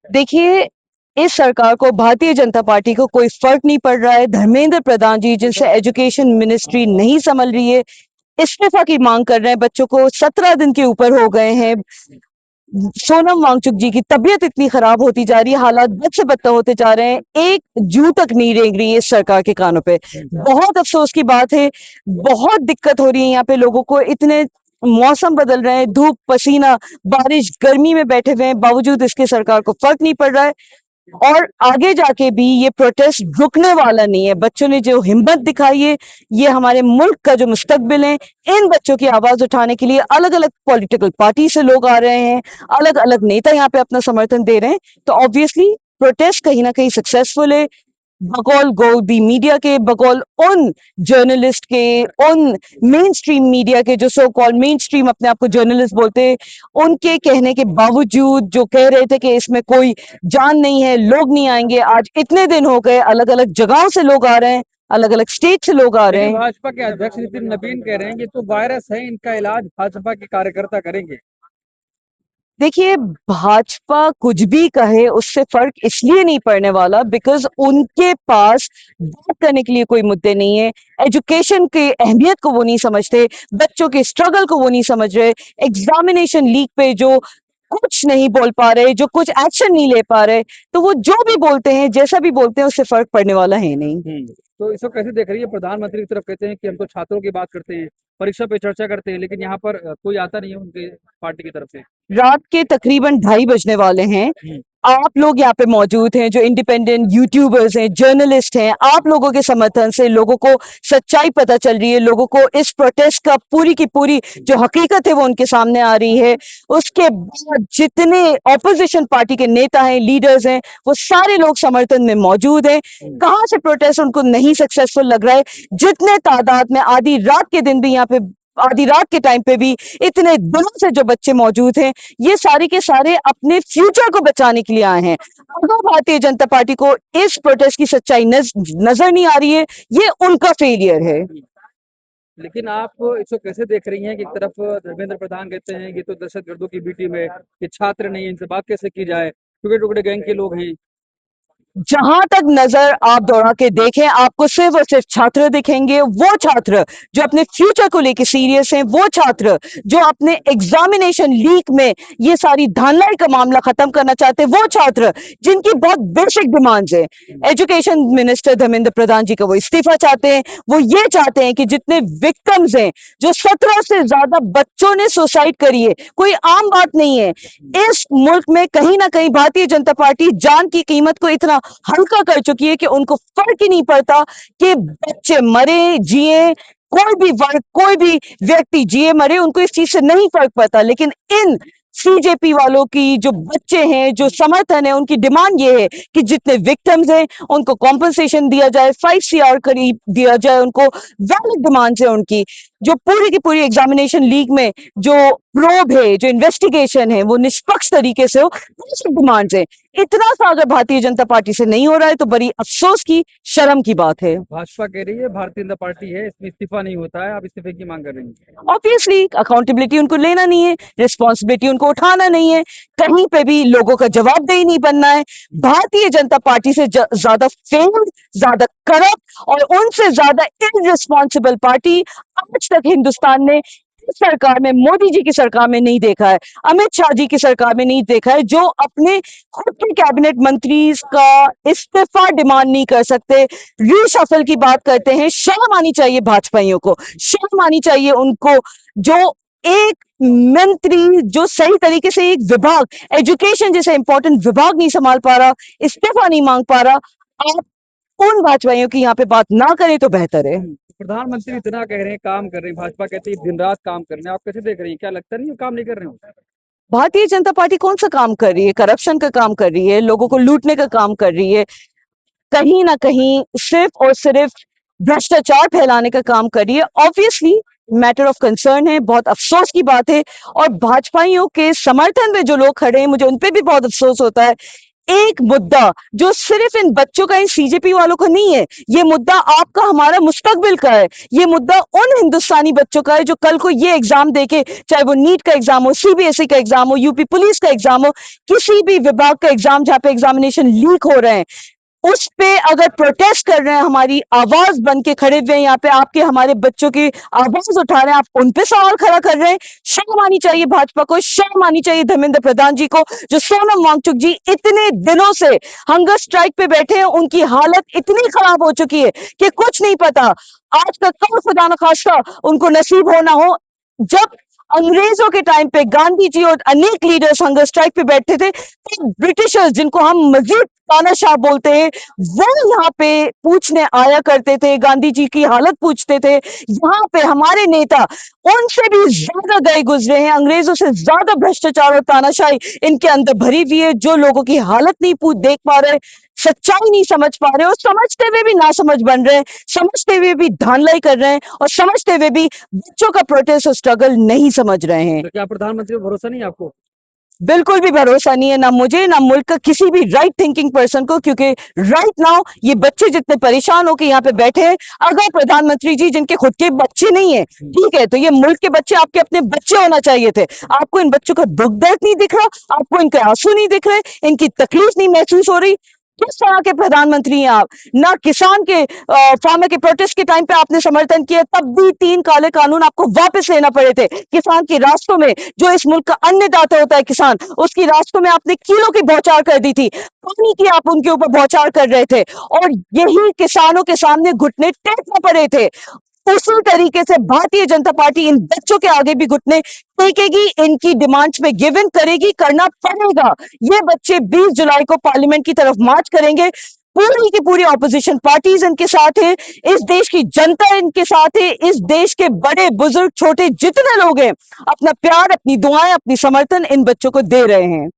देखिए, इस सरकार को, भारतीय जनता पार्टी को कोई फर्क नहीं पड़ रहा है। धर्मेंद्र प्रधान जी, जिनसे एजुकेशन मिनिस्ट्री नहीं संभल रही है, इस्तीफा की मांग कर रहे हैं। बच्चों को 17 दिन के ऊपर हो गए हैं। सोनम वांगचुक जी की तबीयत इतनी खराब होती जा रही है, हालात बद से बदतर होते जा रहे हैं। एक जू तक नहीं रेंग रही है इस सरकार के कानों पे। बहुत अफसोस की बात है। बहुत दिक्कत हो रही है यहाँ पे लोगों को। इतने मौसम बदल रहे हैं, धूप, पसीना, बारिश, गर्मी में बैठे हुए हैं, बावजूद इसके सरकार को फर्क नहीं पड़ रहा है। और आगे जाके भी ये प्रोटेस्ट रुकने वाला नहीं है। बच्चों ने जो हिम्मत दिखाई है, ये हमारे मुल्क का जो मुस्तकबिल है, इन बच्चों की आवाज उठाने के लिए अलग अलग पॉलिटिकल पार्टी से लोग आ रहे हैं, अलग अलग नेता यहाँ पे अपना समर्थन दे रहे हैं। तो ऑब्वियसली प्रोटेस्ट कहीं ना कहीं सक्सेसफुल है, बकौल गोदी मीडिया के, बकौल उन जर्नलिस्ट के, उन मेन स्ट्रीम मीडिया के जो सो कॉल्ड मेन स्ट्रीम अपने आप को जर्नलिस्ट बोलते हैं, उनके कहने के बावजूद, जो कह रहे थे कि इसमें कोई जान नहीं है, लोग नहीं आएंगे, आज इतने दिन हो गए, अलग अलग जगहों से लोग आ रहे हैं, अलग अलग स्टेट से लोग आ रहे लेकिन हैं। भाजपा के अध्यक्ष नितिन नबीन कह रहे हैं ये तो वायरस है, इनका इलाज भाजपा के कार्यकर्ता करेंगे। देखिए, भाजपा कुछ भी कहे उससे फर्क इसलिए नहीं पड़ने वाला बिकॉज उनके पास बात करने के लिए कोई मुद्दे नहीं है। एजुकेशन की अहमियत को वो नहीं समझते, बच्चों के स्ट्रगल को वो नहीं समझ रहे, एग्जामिनेशन लीक पे जो कुछ नहीं बोल पा रहे, जो कुछ एक्शन नहीं ले पा रहे, तो वो जो भी बोलते हैं, जैसा भी बोलते हैं, उससे फर्क पड़ने वाला है नहीं। तो इसको कैसे देख रही है? प्रधानमंत्री की तरफ कहते हैं कि हम तो छात्रों की बात करते हैं, परीक्षा पे चर्चा करते हैं, लेकिन यहाँ पर कोई आता नहीं है उनके पार्टी की तरफ से। रात के तकरीबन 2:30 बजने वाले हैं। आप लोग यहाँ पे मौजूद हैं, जो इंडिपेंडेंट यूट्यूबर्स हैं, जर्नलिस्ट हैं, आप लोगों के समर्थन से लोगों को सच्चाई पता चल रही है, लोगों को इस प्रोटेस्ट का पूरी की पूरी जो हकीकत है वो उनके सामने आ रही है। उसके बाद जितने ऑपोजिशन पार्टी के नेता हैं, लीडर्स हैं, वो सारे लोग समर्थन में मौजूद हैं। कहाँ से प्रोटेस्ट उनको नहीं सक्सेसफुल लग रहा है? जितने तादाद में आधी रात के दिन भी यहाँ पे, आधी रात के टाइम पे भी इतने दिनों से जो बच्चे मौजूद हैं, ये सारे के सारे अपने फ्यूचर को बचाने के लिए आए हैं। अगर भारतीय जनता पार्टी को इस प्रोटेस्ट की सच्चाई नजर नहीं आ रही है, ये उनका फेलियर है। लेकिन आप इसको कैसे देख रही हैं कि एक तरफ धर्मेंद्र प्रधान कहते हैं कि तो दहशतगर्दों की बीटी में ये छात्र नहीं है, इनसे बात कैसे की जाए, टुकड़े टुकड़े गैंग के लोग हैं। जहां तक नजर आप दौड़ा के देखें, आपको सिर्फ और सिर्फ छात्र दिखेंगे। वो छात्र जो अपने फ्यूचर को लेके सीरियस हैं, वो छात्र जो अपने एग्जामिनेशन लीक में ये सारी धांधलाई का मामला खत्म करना चाहते हैं, वो छात्र जिनकी बहुत बेसिक डिमांड्स है। एजुकेशन मिनिस्टर धर्मेंद्र प्रधान जी का वो इस्तीफा चाहते हैं। वो ये चाहते हैं कि जितने विक्टिम्स हैं, जो 17 से ज्यादा बच्चों ने सुसाइड करी है, कोई आम बात नहीं है। इस मुल्क में कहीं ना कहीं भारतीय जनता पार्टी जान की कीमत को इतना हल्का कर चुकी है कि उनको फर्क ही नहीं पड़ता कि बच्चे मरे जिए, कोई भी वर्ग, कोई भी व्यक्ति जिए मरे, उनको इस चीज से नहीं फर्क पड़ता। लेकिन इन सीजेपी वालों की जो बच्चे हैं, जो समर्थन है, उनकी डिमांड ये है कि जितने विक्टिम्स हैं उनको कॉम्पनसेशन दिया जाए, 5 CR करीब दिया जाए उनको। वैलिड डिमांड्स है उनकी। जो पूरी की पूरी एग्जामिनेशन लीग में जो प्रोब है, जो इन्वेस्टिगेशन है, वो निष्पक्ष तरीके से हो, बेसिक डिमांड्स है। इतना सा अगर भारतीय जनता पार्टी से नहीं हो रहा है तो बड़ी अफसोस की, शर्म की बात है। भाजपा कह रही है भारतीय जनता पार्टी है, इसमें इस्तीफा नहीं होता है, आप इस्तीफे की मांग कर रही हैं। ऑब्वियसली अकाउंटेबिलिटी उनको लेना नहीं है, रिस्पॉन्सिबिलिटी उनको उठाना नहीं है, कहीं पे भी लोगों का जवाबदेही नहीं बनना है। भारतीय जनता पार्टी से ज्यादा फेल्ड, ज्यादा करप्ट और उनसे ज्यादा इररिस्पॉन्सिबल पार्टी आज तक हिंदुस्तान ने इस सरकार में, मोदी जी की सरकार में नहीं देखा है, अमित शाह जी की सरकार में नहीं देखा है, जो अपने खुद के कैबिनेट मंत्री का इस्तीफा डिमांड नहीं कर सकते, रीशफल की बात करते हैं। शर्म आनी चाहिए भाजपाइयों को, शर्म आनी चाहिए उनको। जो एक मंत्री जो सही तरीके से एक विभाग, एजुकेशन जैसे इंपॉर्टेंट विभाग नहीं संभाल पा रहा, इस्तीफा नहीं मांग पा रहा, आप उन भाजपाइयों की यहाँ पे बात ना करें तो बेहतर है। प्रधानमंत्री इतना कह रहे हैं, काम कर रहे हैं, भाजपा कहती है दिन रात काम कर रहे हैं, आप कैसे देख रही हैं? क्या लगता नहीं है काम नहीं कर रहे हो? भारतीय जनता पार्टी कौन सा काम कर रही है? करप्शन का काम कर रही है, लोगों को लूटने का काम कर रही है, कहीं ना कहीं सिर्फ और सिर्फ भ्रष्टाचार फैलाने का काम कर रही है। ऑब्वियसली मैटर ऑफ कंसर्न है, बहुत अफसोस की बात है। और भाजपाइयों के समर्थन में जो लोग खड़े हैं, मुझे उन पे भी बहुत अफसोस होता है। एक मुद्दा जो सिर्फ इन बच्चों का, इन सीजेपी वालों का नहीं है, ये मुद्दा आपका, हमारा मुस्तकबिल का है। ये मुद्दा उन हिंदुस्तानी बच्चों का है जो कल को ये एग्जाम देके, चाहे वो नीट का एग्जाम हो, सीबीएसई का एग्जाम हो, यूपी पुलिस का एग्जाम हो, किसी भी विभाग का एग्जाम जहां पे एग्जामिनेशन लीक हो रहे हैं, उस पे अगर प्रोटेस्ट कर रहे हैं, हमारी आवाज बन के खड़े हुए हैं यहाँ पे, आपके हमारे बच्चों की आवाज उठा रहे हैं, आप उन पे सवाल खड़ा कर रहे हैं। शर्म आनी चाहिए भाजपा को, शर्म आनी चाहिए धर्मेंद्र प्रधान जी को, जो सोनम वांगचुक जी इतने दिनों से हंगर स्ट्राइक पे बैठे हैं, उनकी हालत इतनी खराब हो चुकी है कि कुछ नहीं पता। आज का कल खुदा न खास्ता उनको नसीब हो ना हो। जब अंग्रेजों के टाइम पे गांधी जी और अनेक लीडर्स हंगर स्ट्राइक पे बैठे थे, तो ब्रिटिशर्स, जिनको हम मजीद तानाशाह बोलते हैं, वो यहाँ पे पूछने आया करते थे, गांधी जी की हालत पूछते थे। यहाँ पे हमारे नेता उनसे भी ज्यादा गए गुजरे हैं, अंग्रेजों से ज्यादा भ्रष्टाचार और तानाशाही इनके अंदर भरी हुई है, जो लोगों की हालत नहीं देख पा रहे, सच्चाई नहीं समझ पा रहे, और समझते हुए भी ना समझ बन रहे हैं, समझते हुए भी धांधलाई कर रहे हैं, और समझते हुए भी बच्चों का प्रोटेस्ट और स्ट्रगल नहीं समझ रहे हैं। तो क्या प्रधानमंत्री पे भरोसा नहीं है आपको? बिल्कुल भी भरोसा नहीं है, ना मुझे ना मुल्क का किसी भी राइट थिंकिंग पर्सन को, क्योंकि राइट नाउ ये बच्चे जितने परेशान होकर यहाँ पे बैठे हैं, अगर प्रधानमंत्री जी, जिनके खुद के बच्चे नहीं है, ठीक है, तो ये मुल्क के बच्चे आपके अपने बच्चे होना चाहिए थे। आपको इन बच्चों का दुख दर्द नहीं दिख रहा, आपको इनके आंसू नहीं दिख रहे, इनकी तकलीफ नहीं महसूस हो रही? किस तरह के प्रधानमंत्री हैं आप? ना किसान के फार्मर के प्रोटेस्ट के टाइम पे आपने समर्थन किया, तब भी 3 काले कानून आपको वापस लेना पड़े थे। किसान की रास्तों में, जो इस मुल्क का अन्नदाता होता है किसान, उसकी रास्तों में आपने किलो की बौछार कर दी थी, पानी की आप उनके ऊपर बौछार कर रहे थे, और यही किसानों के सामने घुटने टेकने पड़े थे। उसी तरीके से भारतीय जनता पार्टी इन बच्चों के आगे भी घुटने टेकेगी, इनकी डिमांड्स में गिव इन करेगी, करना पड़ेगा। ये बच्चे 20 जुलाई को पार्लियामेंट की तरफ मार्च करेंगे, पूरी की पूरी ऑपोजिशन पार्टीज इनके साथ है, इस देश की जनता इनके साथ है, इस देश के बड़े बुजुर्ग छोटे जितने लोग हैं, अपना प्यार, अपनी दुआएं, अपनी समर्थन इन बच्चों को दे रहे हैं।